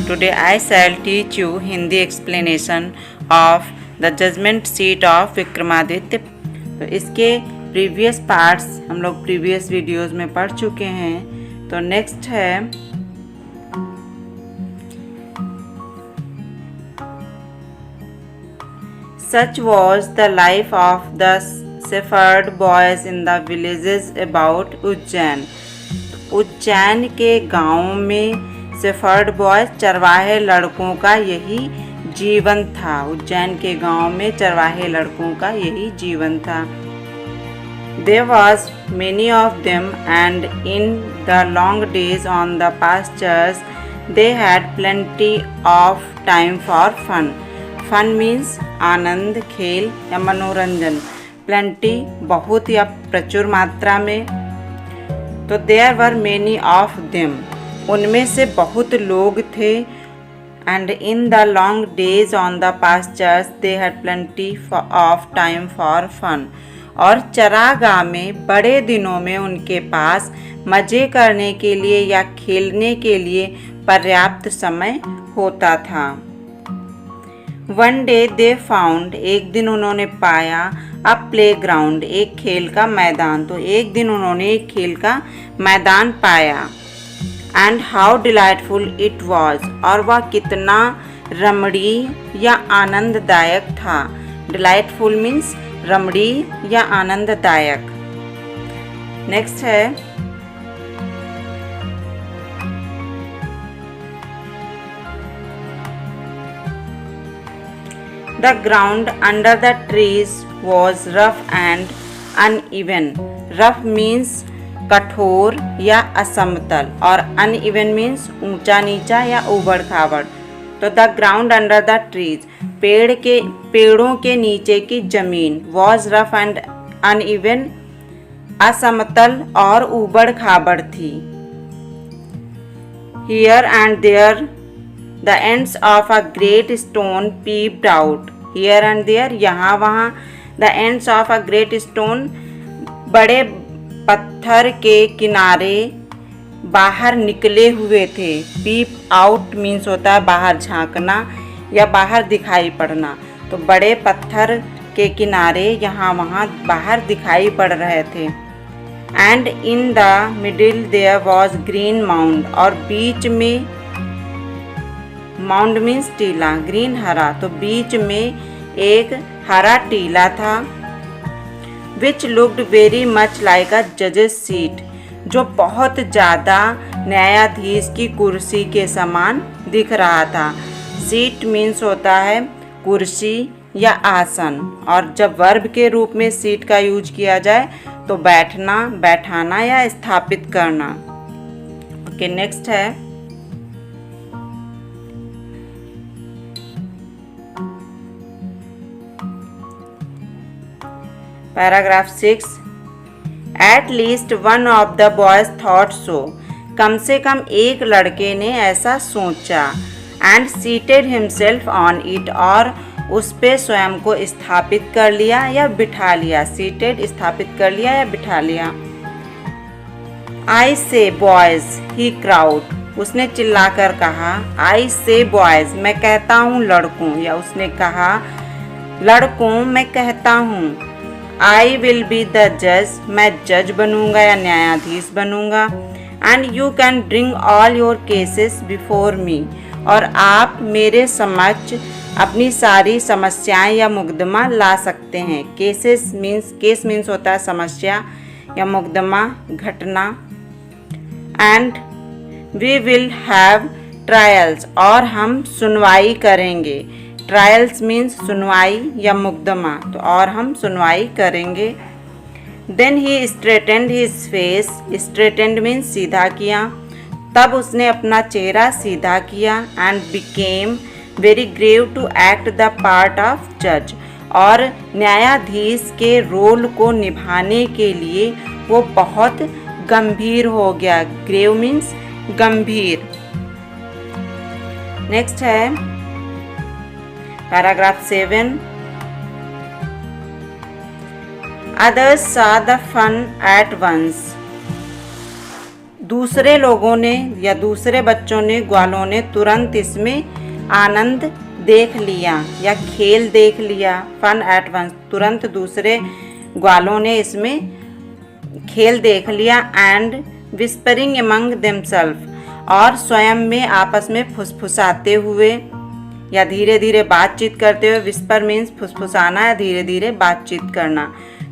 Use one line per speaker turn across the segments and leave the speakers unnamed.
Today I shall teach you Hindi explanation of the judgment seat of Vikramaditya. तो इसके previous parts हम लोग previous videos में पढ़ चुके हैं। तो नेक्स्ट है Such was the life of the shepherd boys in the villages about Ujjain. Ujjain के गाँव में शेफर्ड बॉयज चरवाहे लड़कों का यही जीवन था। उज्जैन के गांव में चरवाहे लड़कों का यही जीवन था। There was many of them and in the long days on the pastures they had plenty of time for fun. Fun means आनंद, खेल या मनोरंजन। Plenty बहुत या प्रचुर मात्रा में। तो there were many of them उनमें से बहुत लोग थे। And in the long days on the pastures they had plenty of time for fun. और चरागाह में बड़े दिनों में उनके पास मज़े करने के लिए या खेलने के लिए पर्याप्त समय होता था। वन डे दे फाउंड एक दिन उन्होंने पाया अ प्ले ग्राउंड एक खेल का मैदान। तो एक दिन उन्होंने एक खेल का मैदान पाया। And how delightful it was और वह कितना रमणीय या आनंददायक था। डिलाइटफुल मीन्स रमणीय या आनंददायक। नेक्स्ट है the ground under the trees was rough and uneven. Rough means कठोर या असमतल और अनइवन मीन्स ऊंचा नीचा या उबड़ खाबड़। तो the ground under the trees पेड़ों के नीचे की जमीन वॉज रफ एंड अनइवन असमतल और उबड़ खाबड़ थी। Here and there the ends of a great stone peeped out. Here and there यहाँ वहाँ। The ends of a great stone बड़े पत्थर के किनारे बाहर निकले हुए थे। पीप आउट मीन्स होता है बाहर झांकना या बाहर दिखाई पड़ना। तो बड़े पत्थर के किनारे यहाँ वहाँ बाहर दिखाई पड़ रहे थे। And in the middle there was green mound और बीच में माउंड मीन्स टीला, ग्रीन हरा। तो बीच में एक हरा टीला था। Which looked very much like a जजेस सीट जो बहुत ज़्यादा न्यायाधीश की कुर्सी के समान दिख रहा था। सीट मीन्स होता है कुर्सी या आसन और जब वर्ब के रूप में सीट का यूज किया जाए तो बैठना, बैठाना या स्थापित करना। ओके, नेक्स्ट है paragraph 6। At least one of the boys thought so कम से कम एक लड़के ने ऐसा सोचा। And seated himself on it और उस पे स्वयं को स्थापित कर लिया या बिठा लिया। सीटेड स्थापित कर लिया या बिठा लिया। आई से बॉयज ही क्राउड उसने चिल्लाकर कहा। आई से बॉयज मैं कहता हूँ लड़कों, या उसने कहा लड़कों मैं कहता हूँ। आई विल बी द जज मैं जज बनूंगा या न्यायाधीश बनूंगा। And you can bring all your cases before me और आप मेरे समक्ष अपनी सारी समस्याएं या मुकदमा ला सकते हैं। केसेस मीन्स केस मीन्स होता है समस्या या मुकदमा घटना। And we will have trials और हम सुनवाई करेंगे। ट्रायल्स मीन्स सुनवाई या मुकदमा। तो और हम सुनवाई करेंगे। Then he straightened his face. Straightened means सीधा किया। तब उसने अपना चेहरा सीधा किया। And became very grave to act the part of जज और न्यायाधीश के रोल को निभाने के लिए वो बहुत गंभीर हो गया। ग्रेव मीन्स गंभीर। नेक्स्ट है paragraph 7। Others saw the fun at once. दूसरे लोगों ने या दूसरे बच्चों ने, ग्वालों ने तुरंत इसमें आनंद देख लिया या खेल देख लिया। फन एट वंस, तुरंत दूसरे ग्वालों ने इसमें खेल देख लिया। एंड विस्परिंग एमंग देमसेल्फ, और स्वयं में आपस में फुसफुसाते हुए या धीरे धीरे बातचीत करते हुए। विस्पर मीन्स फुसफुसाना या धीरे धीरे बातचीत करना।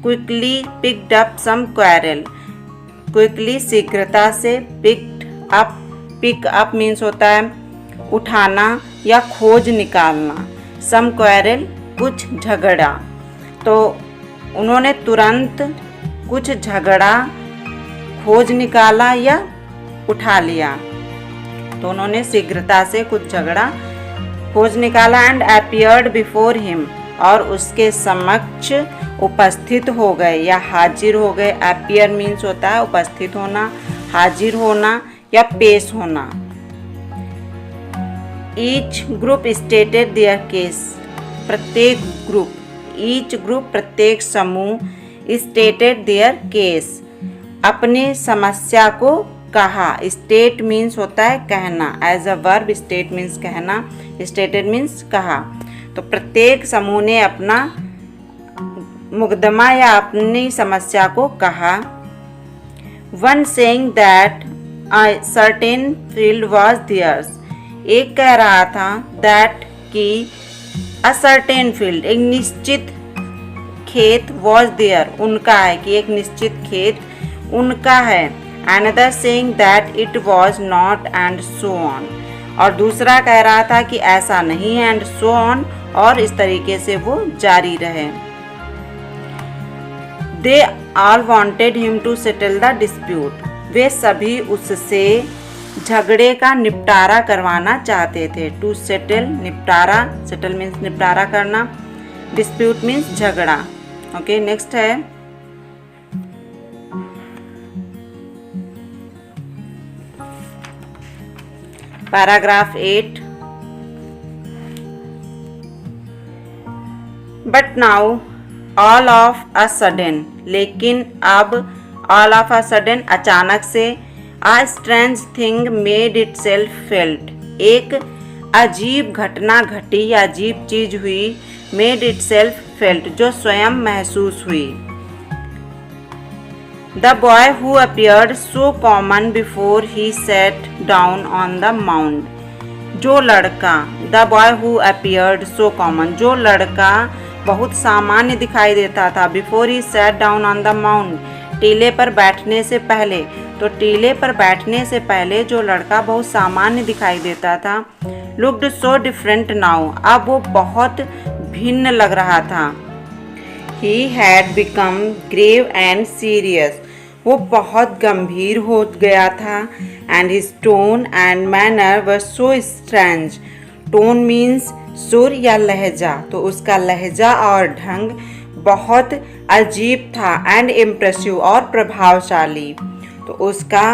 Quickly picked up some quarrel, quickly शीघ्रता से, picked up, pick up means होता है उठाना या खोज निकालना। सम क्वेरल, कुछ झगड़ा, तो उन्होंने तुरंत कुछ झगड़ा खोज निकाला या उठा लिया, तो उन्होंने शीघ्रता से कुछ झगड़ा खोज निकाला। एंड अपीयर्ड बिफोर हिम, और उसके समक्ष उपस्थित हो गए या हाजिर हो गए। अपीयर मीन्स होता है उपस्थित होना, हाजिर होना या पेश होना। Each group stated there case, प्रत्येक ग्रुप, ईच ग्रुप प्रत्येक समूह, स्टेटेड देयर केस, अपनी समस्या को कहा। स्टेट मीन्स होता है कहना, as a verb state means कहना, स्टेटेड मीन्स कहा। तो प्रत्येक समूह ने अपना मुकदमा या अपनी समस्या को कहा। One saying that a certain field was theirs, एक कह रहा था दैट कि अ सर्टेन फील्ड, एक निश्चित खेत, वाज देयर, उनका है, कि एक निश्चित खेत उनका है। Another saying that it was not, and so on, और दूसरा कह रहा था कि ऐसा नहीं है, एंड सो ऑन, और इस तरीके से वो जारी रहे। They all wanted him to settle the dispute, वे सभी उससे झगड़े का निपटारा करवाना चाहते थे। टू सेटल, निपटारा, सेटल मीन्स निपटारा करना, डिस्प्यूट मीन्स झगड़ा। ओके, नेक्स्ट है paragraph 8। But now all of a sudden, लेकिन अब ऑल ऑफ अ सडन, अचानक से, a strange thing made itself felt, एक अजीब घटना घटी या अजीब चीज हुई। मेड इट सेल्फ फेल्ट, जो स्वयं महसूस हुई। The boy who appeared so common before he sat down on the mound, जो लड़का, the boy who appeared so common, जो लड़का बहुत सामान्य दिखाई देता था। before he sat down on the mound, टीले पर बैठने से पहले, तो टीले पर बैठने से पहले जो लड़का बहुत सामान्य दिखाई देता था। looked so different now, अब वो बहुत भिन्न लग रहा था। He had become grave and serious, वो बहुत गंभीर हो गया था। And his tone and manner were so strange, tone means सुर या लहजा, तो उसका लहजा और ढंग बहुत अजीब था। And impressive, और प्रभावशाली, तो उसका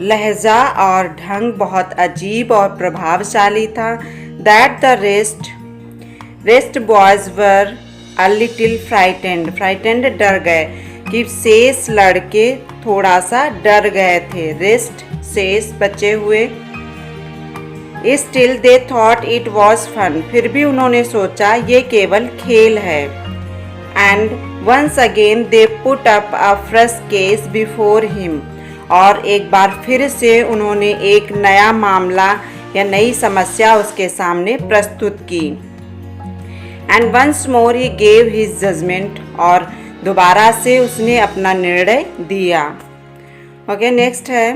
लहजा और ढंग बहुत अजीब और प्रभावशाली था। That the rest boys were a little frightened, frightened डर गए, कि शेष लड़के थोड़ा सा डर गए थे। रेस्ट शेष बचे हुए। Still they thought it was fun, फिर भी उन्होंने सोचा ये केवल खेल है। And once again they put up a fresh case before him, और एक बार फिर से उन्होंने एक नया मामला या नई समस्या उसके सामने प्रस्तुत की। And once more he gave his judgment, और दोबारा से उसने अपना निर्णय दिया। ओके, नेक्स्ट है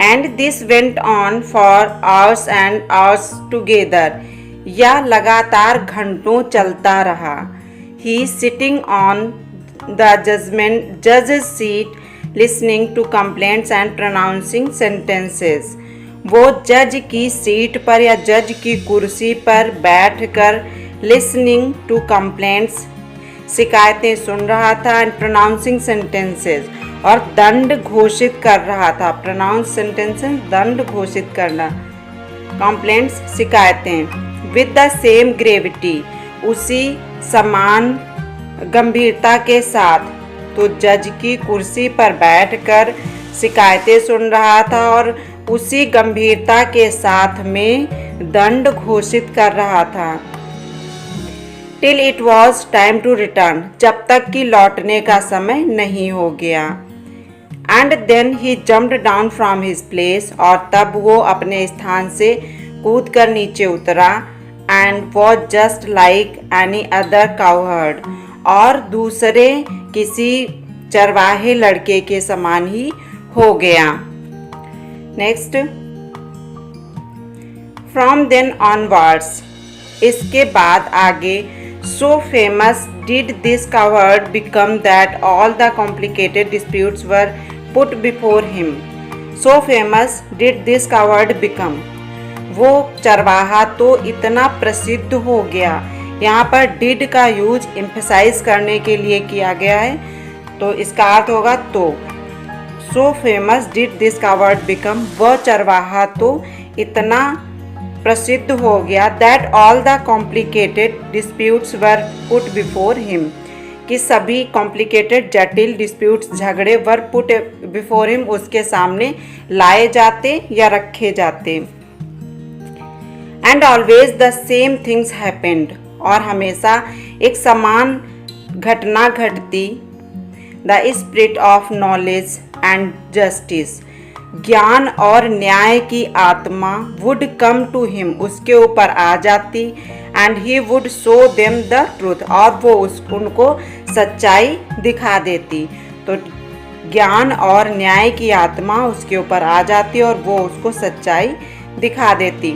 and this went on for hours and hours together, या लगातार घंटों चलता रहा। ही सिटिंग ऑन द जजेस seat listening to complaints and pronouncing sentences, वो जज की सीट पर या जज की कुर्सी पर बैठकर लिसनिंग टू कंप्लेंट्स, शिकायतें सुन रहा था। एंड प्रोनाउंसिंग सेंटेंसेस, और दंड घोषित कर रहा था। प्रोनाउंस सेंटेंसेस, दंड घोषित करना, कंप्लेंट्स शिकायतें। विद द सेम ग्रेविटी, उसी समान गंभीरता के साथ, तो जज की कुर्सी पर बैठकर शिकायतें सुन रहा था और उसी गंभीरता के साथ में दंड घोषित कर रहा था। Till it was time to return, जब तक कि लौटने का समय नहीं हो गया। And then he jumped down from his place, और तब वो अपने स्थान से कूद कर नीचे उतरा। And was just like any other cowherd, और दूसरे किसी चरवाहे लड़के के समान ही हो गया। नेक्स्ट, फ्रॉम देन ऑनवर्ड्स, इसके बाद आगे, so famous did this cowherd become that all the complicated disputes were put before him. So famous did this cowherd become. वो चरवाहा तो इतना प्रसिद्ध हो गया। यहाँ पर डिड का यूज एम्फसाइज करने के लिए किया गया है, तो इसका अर्थ होगा तो। So famous did this cowherd become, वह चरवाहा तो इतना प्रसिद्ध हो गया, that all the complicated disputes were put before him, कि सभी कॉम्प्लिकेटेड जटिल डिस्प्यूट्स झगड़े वर पुट बिफोर हिम, उसके सामने लाए जाते या रखे जाते। And always the same things happened, और हमेशा एक समान घटना घटती। The spirit of knowledge and justice, ज्ञान और न्याय की आत्मा वुड कम टू हिम, उसके ऊपर आ जाती। And he would show them the truth, और वो उनको सच्चाई दिखा देती। तो ज्ञान और न्याय की आत्मा उसके ऊपर आ जाती और वो उसको सच्चाई दिखा देती।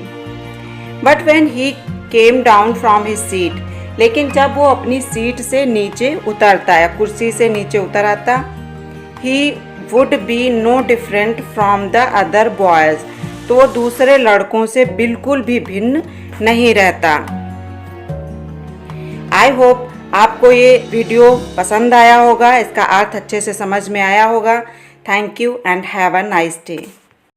But when he came down from his seat, लेकिन जब वो अपनी सीट से नीचे उतरता है, कुर्सी से नीचे उतर आता, he would be no different from the other boys, तो वो दूसरे लड़कों से बिल्कुल भी भिन्न नहीं रहता। आई होप आपको ये वीडियो पसंद आया होगा, इसका अर्थ अच्छे से समझ में आया होगा। Thank you and have a nice day.